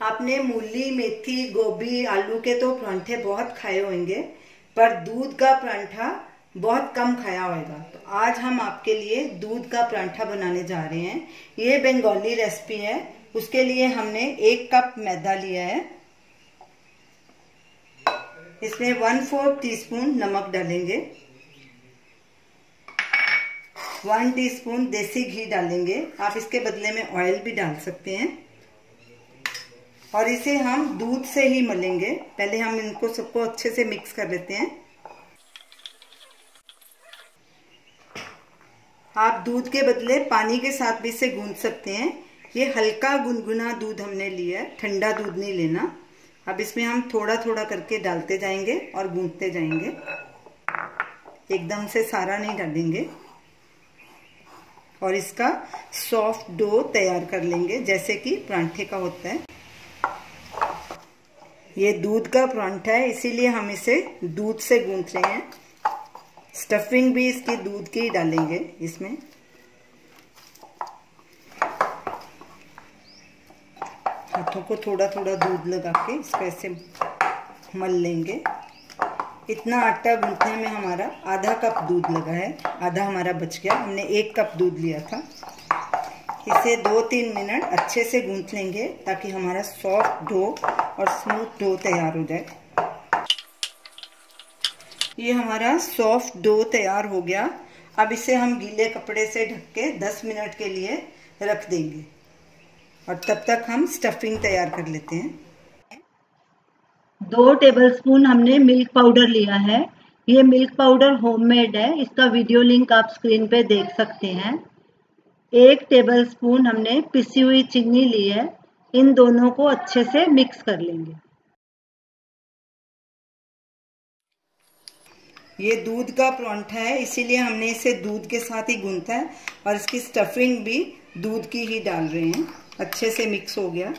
आपने मूली, मेथी, गोभी, आलू के तो परांठे बहुत खाए होंगे, पर दूध का परांठा बहुत कम खाया होगा। तो आज हम आपके लिए दूध का परांठा बनाने जा रहे हैं। ये बंगाली रेसिपी है। उसके लिए हमने 1 कप मैदा लिया है। इसमें 1/4 टीस्पून नमक डालेंगे, 1 टीस्पून देसी घी डालेंगे। आप इसके बदले में ऑयल भी डाल सकते हैं। और इसे हम दूध से ही मलेंगे। पहले हम इनको सबको अच्छे से मिक्स कर लेते हैं। आप दूध के बदले पानी के साथ भी इसे गूंथ सकते हैं। ये हल्का गुनगुना दूध हमने लिया है, ठंडा दूध नहीं लेना। अब इसमें हम थोड़ा थोड़ा करके डालते जाएंगे और गूंथते जाएंगे, एकदम से सारा नहीं डालेंगे। और इसका सॉफ्ट डो तैयार कर लेंगे, जैसे कि परांठे का होता है। ये दूध का परांठा है, इसीलिए हम इसे दूध से गूंथ रहे हैं। स्टफिंग भी इसकी दूध की डालेंगे इसमें। हाथों को थोड़ा थोड़ा दूध लगा के इसको ऐसे मल लेंगे। इतना आटा गूंथने में हमारा आधा कप दूध लगा है, आधा हमारा बच गया। हमने 1 कप दूध लिया था। इसे 2-3 मिनट अच्छे से गूंथ लेंगे ताकि हमारा सॉफ्ट डो और स्मूथ डो तैयार हो जाए। ये हमारा सॉफ्ट डो तैयार हो गया। अब इसे हम गीले कपड़े से ढक के 10 मिनट के लिए रख देंगे और तब तक हम स्टफिंग तैयार कर लेते हैं। 2 टेबलस्पून हमने मिल्क पाउडर लिया है। ये मिल्क पाउडर होममेड है, इसका वीडियो लिंक आप स्क्रीन पे देख सकते हैं। 1 टेबलस्पून हमने पिसी हुई चीनी ली है। इन दोनों को अच्छे से मिक्स कर लेंगे। ये दूध का परांठा है, इसीलिए हमने इसे दूध के साथ ही गूंथा है और इसकी स्टफिंग भी दूध की ही डाल रहे हैं। अच्छे से मिक्स हो गया।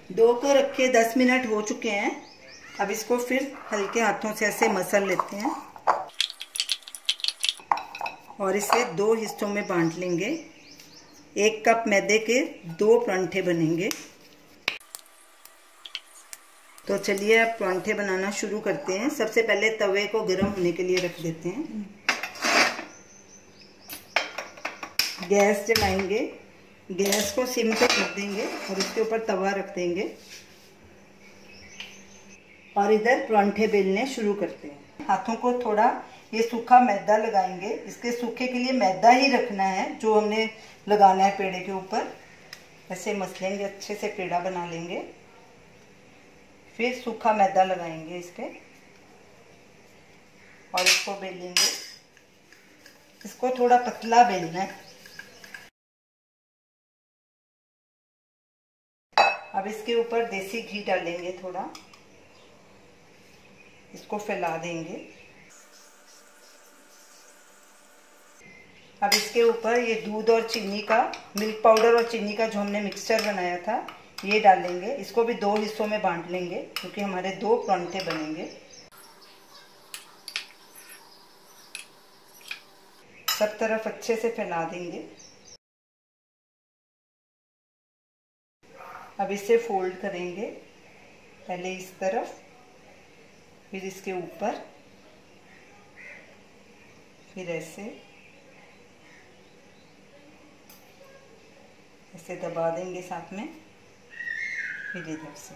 डो को रखे 10 मिनट हो चुके हैं। अब इसको फिर हल्के हाथों से ऐसे मसल लेते हैं और इसे 2 हिस्सों में बांट लेंगे। 1 कप मैदे के 2 परांठे बनेंगे। तो चलिए अब परांठे बनाना शुरू करते हैं। सबसे पहले तवे को गर्म होने के लिए रख देते हैं। गैस जलाएंगे, गैस को सिम पे कर देंगे और उसके ऊपर तवा रख देंगे और इधर परांठे बेलने शुरू करते हैं। हाथों को थोड़ा ये सूखा मैदा लगाएंगे। इसके सूखे के लिए मैदा ही रखना है जो हमने लगाना है पेड़े के ऊपर। ऐसे मसलेंगे, अच्छे से पेड़ा बना लेंगे। फिर सूखा मैदा लगाएंगे इस पे और इसको बेलेंगे। इसको थोड़ा पतला बेलना है। अब इसके ऊपर देसी घी डालेंगे थोड़ा, इसको फैला देंगे। अब इसके ऊपर ये दूध और चीनी का, मिल्क पाउडर और चीनी का जो हमने मिक्सचर बनाया था ये डालेंगे। इसको भी 2 हिस्सों में बांट लेंगे क्योंकि हमारे 2 परांठे बनेंगे। सब तरफ अच्छे से फैला देंगे। अब इसे फोल्ड करेंगे, पहले इस तरफ फिर इसके ऊपर, फिर ऐसे दबा देंगे साथ में, फिर इधर से।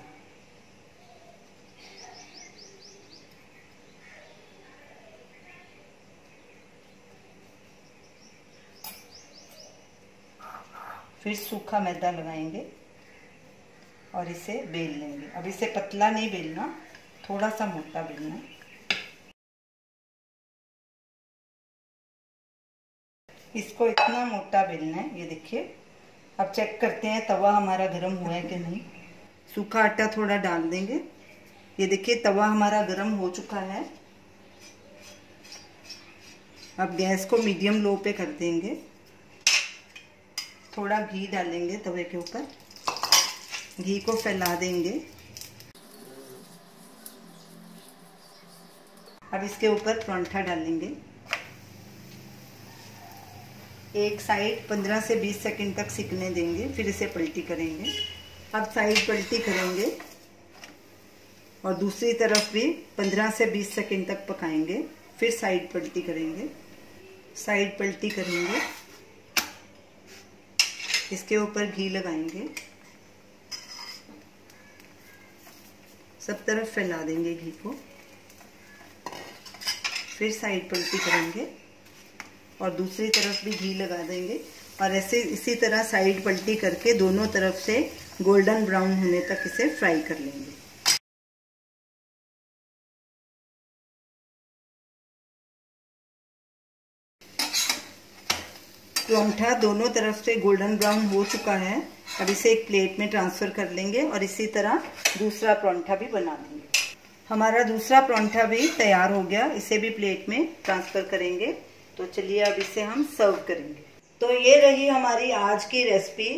फिर सूखा मैदा लगाएंगे और इसे बेल लेंगे। अब इसे पतला नहीं बेलना, थोड़ा सा मोटा बेलना है। इसको इतना मोटा बेलना है, ये देखिए। अब चेक करते हैं तवा हमारा गर्म हुआ है कि नहीं। सूखा आटा थोड़ा डाल देंगे। ये देखिए तवा हमारा गर्म हो चुका है। अब गैस को मीडियम लो पे कर देंगे। थोड़ा घी डालेंगे तवे के ऊपर, घी को फैला देंगे। अब इसके ऊपर परांठा डालेंगे। एक साइड 15 से 20 सेकंड तक सिकने देंगे, फिर इसे पलटी करेंगे। अब साइड पलटी करेंगे और दूसरी तरफ भी 15 से 20 सेकंड तक पकाएंगे। फिर साइड पलटी करेंगे, साइड पलटी करेंगे, इसके ऊपर घी लगाएंगे, सब तरफ फैला देंगे घी को। फिर साइड पलटी करेंगे और दूसरी तरफ भी घी लगा देंगे और ऐसे इसी तरह साइड पलटी करके दोनों तरफ से गोल्डन ब्राउन होने तक इसे फ्राई कर लेंगे। परांठा दोनों तरफ से गोल्डन ब्राउन हो चुका है। अब इसे एक प्लेट में ट्रांसफर कर लेंगे और इसी तरह दूसरा परांठा भी बना लेंगे। हमारा दूसरा परांठा भी तैयार हो गया, इसे भी प्लेट में ट्रांसफर करेंगे। तो चलिए अब इसे हम सर्व करेंगे। तो ये रही हमारी आज की रेसिपी,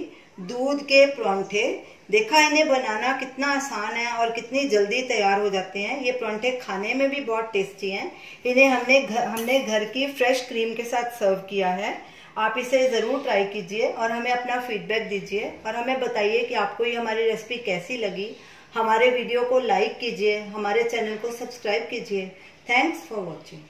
दूध के परांठे। देखा इन्हें बनाना कितना आसान है और कितनी जल्दी तैयार हो जाते हैं। ये परांठे खाने में भी बहुत टेस्टी हैं। इन्हें हमने घर की फ्रेश क्रीम के साथ सर्व किया है। आप इसे ज़रूर ट्राई कीजिए और हमें अपना फीडबैक दीजिए और हमें बताइए कि आपको ये हमारी रेसिपी कैसी लगी। हमारे वीडियो को लाइक कीजिए, हमारे चैनल को सब्सक्राइब कीजिए। Thanks for watching.